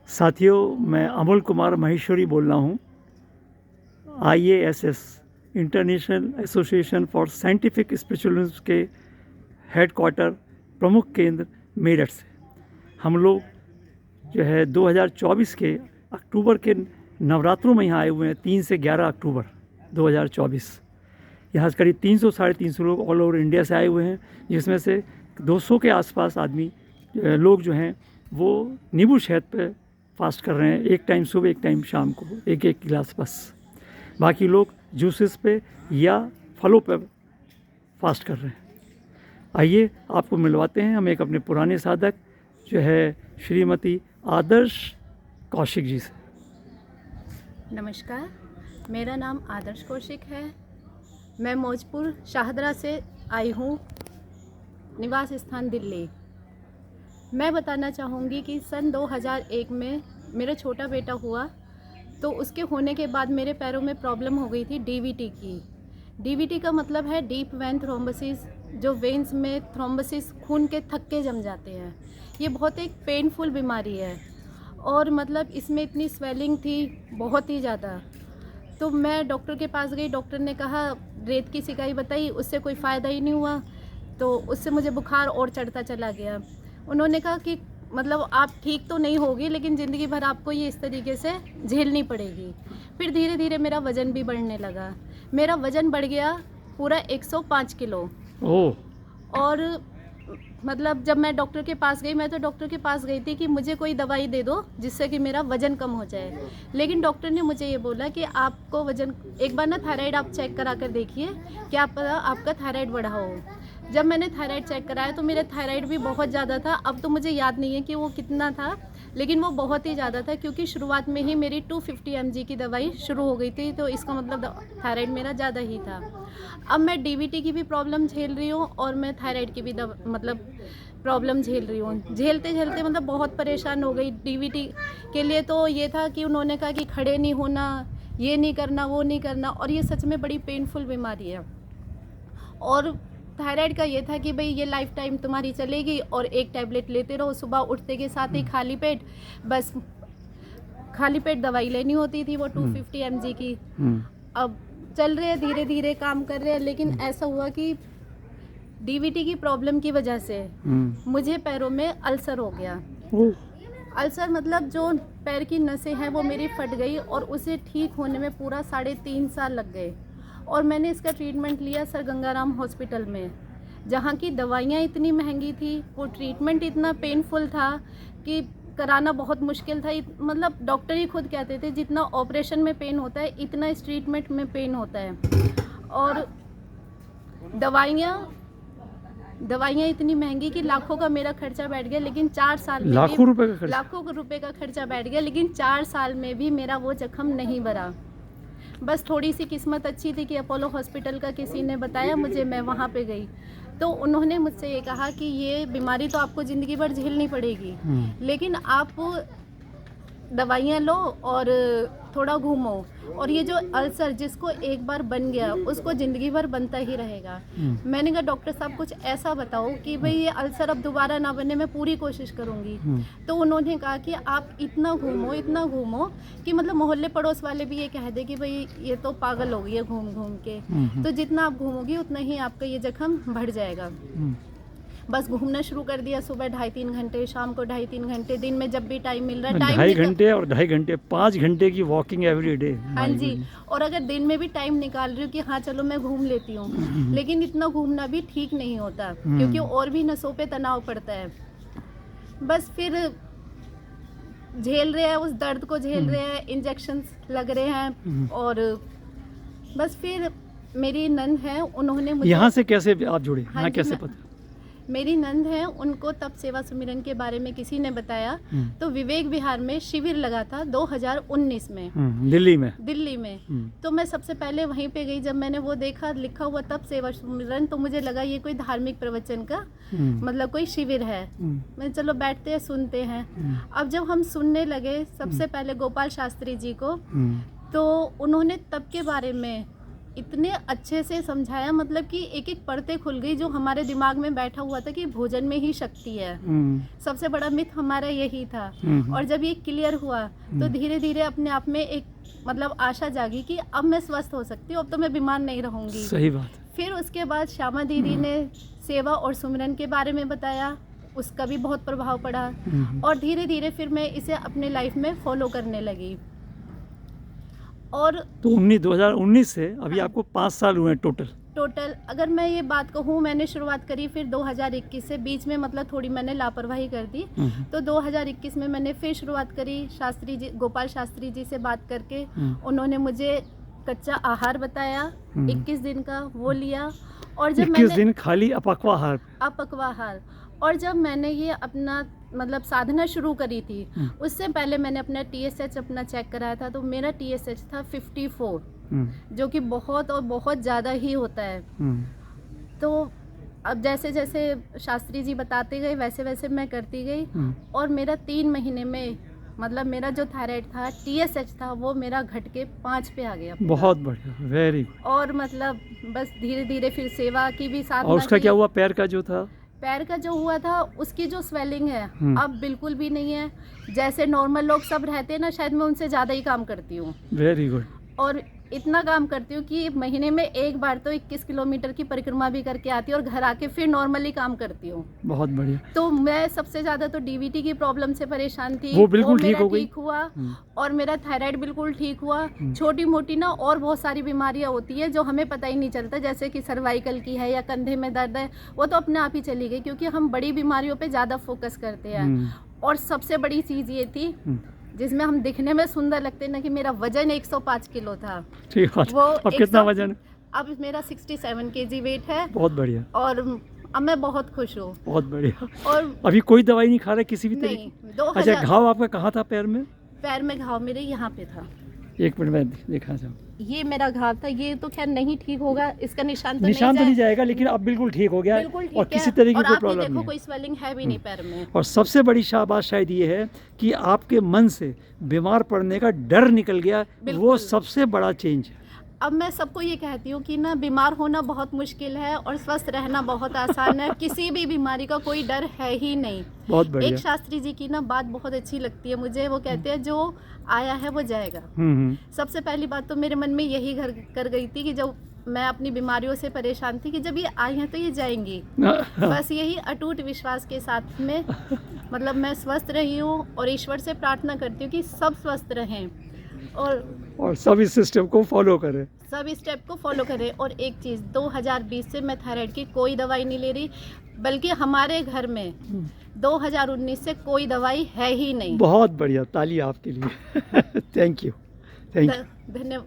साथियों, मैं अमोल कुमार माहेश्वरी बोल रहा हूँ। IASS international association for scientific spiritualism के हेडक्वार्टर प्रमुख केंद्र मेरठ से हम लोग जो है 2024 के अक्टूबर के नवरात्रों में यहाँ आए हुए हैं। 3 से 11 अक्टूबर 2024 यहाँ से करीब 300-350 लोग ऑल ओवर इंडिया से आए हुए हैं, जिसमें से 200 के आसपास आदमी लोग जो हैं वो नींबू शहद पे फास्ट कर रहे हैं। एक टाइम सुबह, एक टाइम शाम को, एक एक गिलास बस। बाकी लोग जूसेस पे या फलों पे फास्ट कर रहे हैं। आइए आपको मिलवाते हैं हम एक अपने पुराने साधक जो है श्रीमती आदर्श कौशिक जी से। नमस्कार, मेरा नाम आदर्श कौशिक है। मैं मौजपुर शाहदरा से आई हूँ, निवास स्थान दिल्ली। मैं बताना चाहूँगी कि सन 2001 में मेरा छोटा बेटा हुआ, तो उसके होने के बाद मेरे पैरों में प्रॉब्लम हो गई थी डीवीटी की। डीवीटी का मतलब है डीप वेन थ्रोम्बोसिस, जो वेन्स में थ्रोम्बोसिस खून के थक्के जम जाते हैं। ये बहुत एक पेनफुल बीमारी है और मतलब इसमें इतनी स्वेलिंग थी, बहुत ही ज़्यादा। तो मैं डॉक्टर के पास गई, डॉक्टर ने कहा, रेत की सिकाई बताई, उससे कोई फ़ायदा ही नहीं हुआ। तो उससे मुझे बुखार और चढ़ता चला गया। उन्होंने कहा कि मतलब आप ठीक तो नहीं होगी, लेकिन ज़िंदगी भर आपको ये इस तरीके से झेलनी पड़ेगी। फिर धीरे धीरे मेरा वज़न भी बढ़ने लगा। मेरा वज़न बढ़ गया पूरा 105 किलो। ओह। और मतलब जब मैं डॉक्टर के पास गई, मैं तो डॉक्टर के पास गई थी कि मुझे कोई दवाई दे दो जिससे कि मेरा वज़न कम हो जाए। लेकिन डॉक्टर ने मुझे ये बोला कि आपको वज़न, एक बार ना थायराइड आप चेक करा कर देखिए, क्या पता आपका थायराइड बढ़ा हो। जब मैंने थायराइड चेक कराया तो मेरा थायराइड भी बहुत ज़्यादा था। अब तो मुझे याद नहीं है कि वो कितना था, लेकिन वो बहुत ही ज़्यादा था, क्योंकि शुरुआत में ही मेरी 250 mg की दवाई शुरू हो गई थी। तो इसका मतलब थायराइड मेरा ज़्यादा ही था। अब मैं डीवीटी की भी प्रॉब्लम झेल रही हूँ और मैं थायराइड की भी मतलब प्रॉब्लम झेल रही हूँ। झेलते झेलते मतलब बहुत परेशान हो गई। डीवीटी के लिए तो ये था कि उन्होंने कहा कि खड़े नहीं होना, ये नहीं करना, वो नहीं करना, और ये सच में बड़ी पेनफुल बीमारी है। और थायराइड का ये था कि भाई ये लाइफ टाइम तुम्हारी चलेगी और एक टैबलेट लेते रहो, सुबह उठते के साथ ही खाली पेट, बस खाली पेट दवाई लेनी होती थी, वो 250 mg की। अब चल रहे हैं, धीरे धीरे काम कर रहे हैं, लेकिन ऐसा हुआ कि डीवीटी की प्रॉब्लम की वजह से मुझे पैरों में अल्सर हो गया। अल्सर मतलब जो पैर की नसें हैं वो मेरी फट गई और उसे ठीक होने में पूरा 3.5 साल लग गए। और मैंने इसका ट्रीटमेंट लिया सर गंगाराम हॉस्पिटल में, जहाँ की दवाइयाँ इतनी महंगी थी, वो ट्रीटमेंट इतना पेनफुल था कि कराना बहुत मुश्किल था। मतलब डॉक्टर ही खुद कहते थे जितना ऑपरेशन में पेन होता है इतना इस ट्रीटमेंट में पेन होता है। और दवाइयाँ इतनी महंगी कि लाखों का मेरा खर्चा बैठ गया, लेकिन 4 साल में लाखों रुपए का खर्चा बैठ गया, लेकिन 4 साल में भी मेरा वो जख्म नहीं भरा। बस थोड़ी सी किस्मत अच्छी थी कि अपोलो हॉस्पिटल का किसी ने बताया मुझे, मैं वहाँ पे गई तो उन्होंने मुझसे ये कहा कि ये बीमारी तो आपको ज़िंदगी भर झेलनी पड़ेगी, लेकिन आप दवाइयाँ लो और थोड़ा घूमो, और ये जो अल्सर जिसको एक बार बन गया उसको ज़िंदगी भर बनता ही रहेगा। मैंने कहा डॉक्टर साहब कुछ ऐसा बताओ कि भाई ये अल्सर अब दोबारा ना बने, मैं पूरी कोशिश करूँगी। तो उन्होंने कहा कि आप इतना घूमो कि मतलब मोहल्ले पड़ोस वाले भी ये कह दे कि भाई ये तो पागल हो गई है घूम घूम के। तो जितना आप घूमोगी उतना ही आपका ये जख्म बढ़ जाएगा। बस घूमना शुरू कर दिया, सुबह 2.5-3 घंटे, शाम को 2.5-3 घंटे, दिन में जब भी टाइम मिल रहा है। 2.5 घंटे और 2.5 घंटे 5 घंटे की वॉकिंग एवरी डे। हाँ जी। और अगर दिन में भी टाइम निकाल रही हूँ कि हाँ चलो मैं घूम लेती हूँ, लेकिन इतना घूमना भी ठीक नहीं होता, क्योंकि और भी नसों पे तनाव पड़ता है। बस फिर झेल रहे हैं, उस दर्द को झेल रहे हैं, इंजेक्शंस लग रहे हैं। और बस फिर मेरी नंद है, उन्होंने मुझे यहाँ से कैसे आप जुड़े? हाँ यहाँ कैसे पता? मेरी नंद है, उनको तब सेवा सुमिरन के बारे में किसी ने बताया, तो विवेक विहार में शिविर लगा था 2019 में दिल्ली में। तो मैं सबसे पहले वहीं पे गई। जब मैंने वो देखा लिखा हुआ तब सेवा सुमिरन, तो मुझे लगा ये कोई धार्मिक प्रवचन का मतलब कोई शिविर है। मैं चलो बैठते हैं सुनते हैं। अब जब हम सुनने लगे सबसे पहले गोपाल शास्त्री जी को, तो उन्होंने तब के बारे में इतने अच्छे से समझाया, मतलब कि एक एक परतें खुल गई जो हमारे दिमाग में बैठा हुआ था कि भोजन में ही शक्ति है। सबसे बड़ा मिथ हमारा यही था। और जब ये क्लियर हुआ तो धीरे धीरे अपने आप में एक मतलब आशा जागी कि अब मैं स्वस्थ हो सकती हूँ, अब तो मैं बीमार नहीं रहूँगी। सही बात। फिर उसके बाद श्यामा दीदी ने सेवा और सुमिरन के बारे में बताया, उसका भी बहुत प्रभाव पड़ा। और धीरे धीरे फिर मैं इसे अपने लाइफ में फॉलो करने लगी। और तो 2019 से अभी आपको 5 साल हुए हैं टोटल अगर मैं ये बात कहूँ, मैंने शुरुआत करी फिर 2021 से, बीच में मतलब थोड़ी मैंने लापरवाही कर दी। तो 2021 में मैंने फिर शुरुआत करी शास्त्री जी, गोपाल शास्त्री जी से बात करके। उन्होंने मुझे कच्चा आहार बताया 21 दिन का, वो लिया। और जब 21 दिन खाली अपक्वाहार। और जब मैंने ये अपना मतलब साधना शुरू करी थी, उससे पहले मैंने अपना TSH अपना चेक कराया था, तो मेरा TSH था 54, जो कि बहुत और बहुत ज़्यादा ही होता है। तो अब जैसे जैसे शास्त्री जी बताते गए वैसे वैसे मैं करती गई। और मेरा 3 महीने में मतलब मेरा जो थायराइड था, TSH था, वो मेरा घट के 5 पे आ गया। बहुत बढ़िया, वेरी गुड। और मतलब बस धीरे धीरे फिर सेवा की भी साधना। और उसका क्या हुआ? पैर का जो था, पैर का जो हुआ था, उसकी जो स्वेलिंग है अब बिल्कुल भी नहीं है। जैसे नॉर्मल लोग सब रहते हैं ना, शायद मैं उनसे ज़्यादा ही काम करती हूँ। Very good. और इतना काम करती हूँ कि महीने में एक बार तो 21 किलोमीटर की परिक्रमा भी करके आती हूँ और घर आके फिर नॉर्मली काम करती हूँ। बहुत बढ़िया। तो मैं सबसे ज़्यादा तो DVT की प्रॉब्लम से परेशान थी, वो बिल्कुल ठीक हो गई। ठीक हुआ। और मेरा थायराइड बिल्कुल ठीक हुआ। छोटी मोटी ना और बहुत सारी बीमारियाँ होती है जो हमें पता ही नहीं चलता, जैसे कि सर्वाइकल की है या कंधे में दर्द है, वो तो अपने आप ही चली गई, क्योंकि हम बड़ी बीमारियों पर ज़्यादा फोकस करते हैं। और सबसे बड़ी चीज़ ये थी जिसमें हम दिखने में सुंदर लगते ना, कि मेरा वजन 105 किलो था। ठीक है। वो अब कितना वजन? अब मेरा 67 kg वेट है। बहुत बढ़िया। और अब मैं बहुत खुश हूँ। बहुत बढ़िया। और अभी कोई दवाई नहीं खा रहे किसी भी तरीके? नहीं। अच्छा, घाव आपका कहाँ था पैर में? पैर में घाव मेरे यहाँ पे था। एक मिनट में दिखा जाओ। ये मेरा घाव था, ये तो खैर नहीं ठीक होगा, इसका निशान तो नहीं जाएगा, लेकिन अब बिल्कुल ठीक हो गया है और किसी तरीके की कोई प्रॉब्लम नहीं। कोई स्वेलिंग है भी नहीं पैर में। और सबसे बड़ी बात शायद ये है कि आपके मन से बीमार पड़ने का डर निकल गया, वो सबसे बड़ा चेंज है। अब मैं सबको ये कहती हूँ कि ना, बीमार होना बहुत मुश्किल है और स्वस्थ रहना बहुत आसान है। किसी भी बीमारी का कोई डर है ही नहीं। बहुत बढ़िया। एक शास्त्री जी की ना बात बहुत अच्छी लगती है मुझे, वो कहते हैं जो आया है वो जाएगा। सबसे पहली बात तो मेरे मन में यही घर कर गई थी कि जब मैं अपनी बीमारियों से परेशान थी कि जब ये आई हैं तो ये जाएंगी। बस यही अटूट विश्वास के साथ में मतलब मैं स्वस्थ रही हूँ और ईश्वर से प्रार्थना करती हूँ कि सब स्वस्थ रहें और सब इस सिस्टम को फॉलो करें, सब इस स्टेप को फॉलो करें। और एक चीज़, 2020 से मैं थायराइड की कोई दवाई नहीं ले रही, बल्कि हमारे घर में 2019 से कोई दवाई है ही नहीं। बहुत बढ़िया, ताली आपके लिए। Thank you. धन्यवाद।